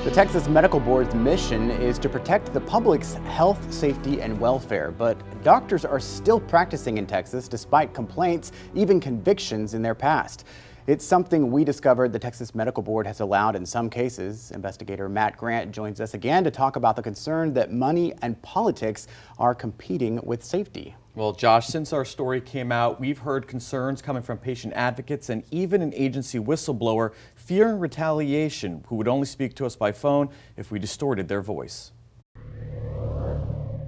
The Texas Medical Board's mission is to protect the public's health, safety, and welfare, but doctors are still practicing in Texas despite complaints, even convictions in their past. It's something we discovered the Texas Medical Board has allowed in some cases. Investigator Matt Grant joins us again to talk about the concern that money and politics are competing with safety. Well, Josh, since our story came out, we've heard concerns coming from patient advocates and even an agency whistleblower fearing retaliation who would only speak to us by phone if we distorted their voice.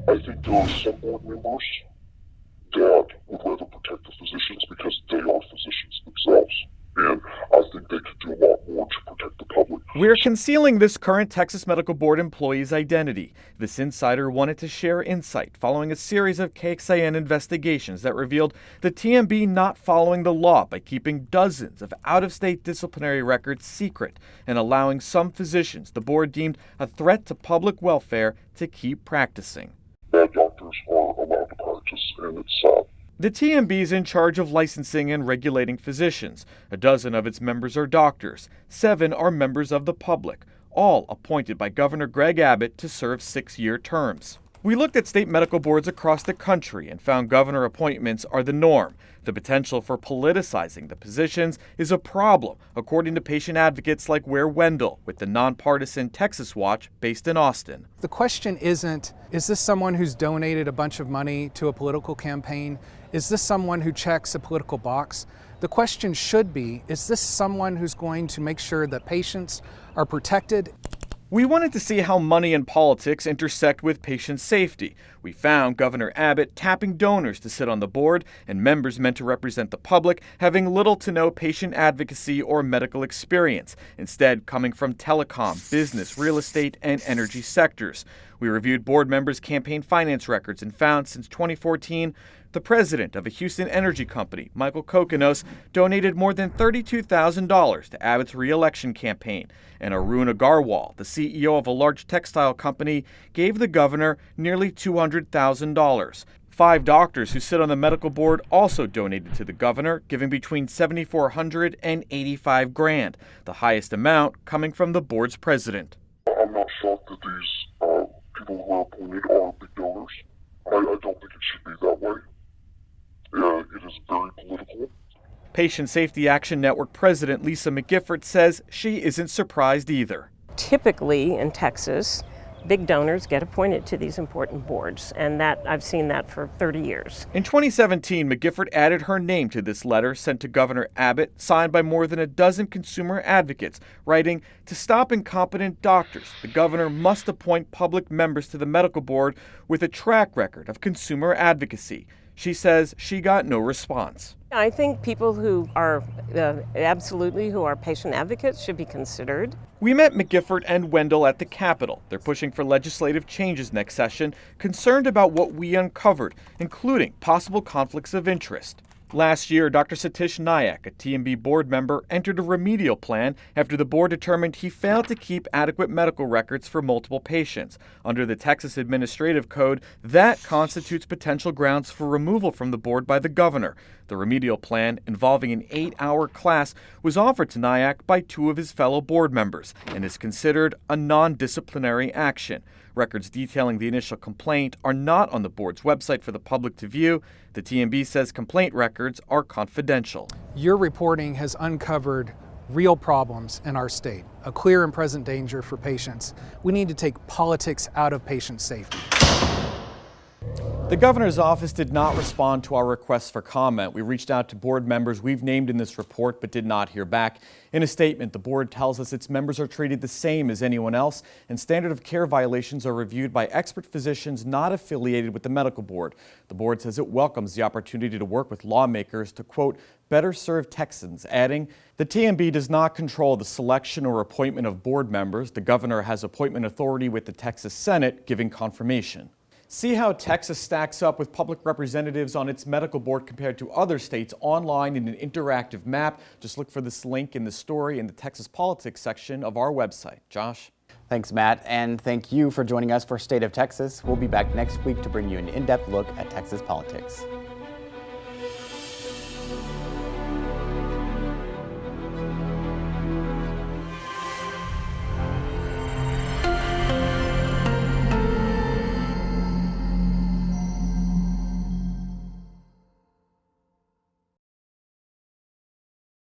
I think there are some board members that would rather protect the physicians because they are physicians themselves. And I think they could do a lot more to protect the public. We're concealing this current Texas Medical Board employee's identity. This insider wanted to share insight following a series of KXAN investigations that revealed the TMB not following the law by keeping dozens of out-of-state disciplinary records secret and allowing some physicians the board deemed a threat to public welfare to keep practicing. Bad doctors are allowed to practice, and it's sad. The TMB is in charge of licensing and regulating physicians. A dozen of its members are doctors. 7 are members of the public, all appointed by Governor Greg Abbott to serve 6-year terms. We looked at state medical boards across the country and found governor appointments are the norm. The potential for politicizing the positions is a problem, according to patient advocates like Ware Wendell with the nonpartisan Texas Watch based in Austin. The question isn't, is this someone who's donated a bunch of money to a political campaign? Is this someone who checks a political box? The question should be, is this someone who's going to make sure that patients are protected? We wanted to see how money and politics intersect with patient safety. We found Governor Abbott tapping donors to sit on the board and members meant to represent the public having little to no patient advocacy or medical experience, instead coming from telecom, business, real estate, and energy sectors. We reviewed board members' campaign finance records and found since 2014, the president of a Houston energy company, Michael Kokonos, donated more than $32,000 to Abbott's re-election campaign. And Arun Agarwal, the CEO of a large textile company, gave the governor nearly $200,000. 5 doctors who sit on the medical board also donated to the governor, giving between $7,400 and $85,000, the highest amount coming from the board's president. I'm not shocked that these people who are appointed are big donors. I don't think it should be that way. It is very political. Patient Safety Action Network President Lisa McGiffert says she isn't surprised either. Typically in Texas, big donors get appointed to these important boards, and that I've seen that for 30 years. In 2017, McGiffert added her name to this letter sent to Governor Abbott, signed by more than a dozen consumer advocates, writing, "To stop incompetent doctors, the governor must appoint public members to the medical board with a track record of consumer advocacy." She says she got no response. I think people who are who are patient advocates should be considered. We met McGiffert and Wendell at the Capitol. They're pushing for legislative changes next session, concerned about what we uncovered, including possible conflicts of interest. Last year, Dr. Satish Nayak, a TMB board member, entered a remedial plan after the board determined he failed to keep adequate medical records for multiple patients. Under the Texas Administrative Code, that constitutes potential grounds for removal from the board by the governor. The remedial plan, involving an 8-hour class, was offered to Nayak by 2 of his fellow board members and is considered a non-disciplinary action. Records detailing the initial complaint are not on the board's website for the public to view. The TMB says complaint records are confidential. Your reporting has uncovered real problems in our state, a clear and present danger for patients. We need to take politics out of patient safety. The governor's office did not respond to our request for comment. We reached out to board members we've named in this report but did not hear back. In a statement, the board tells us its members are treated the same as anyone else, and standard of care violations are reviewed by expert physicians not affiliated with the medical board. The board says it welcomes the opportunity to work with lawmakers to, quote, better serve Texans, adding, the TMB does not control the selection or appointment of board members. The governor has appointment authority with the Texas Senate, giving confirmation. See how Texas stacks up with public representatives on its medical board compared to other states online in an interactive map. Just look for this link in the story in the Texas Politics section of our website. Josh? Thanks, Matt, and thank you for joining us for State of Texas. We'll be back next week to bring you an in-depth look at Texas politics.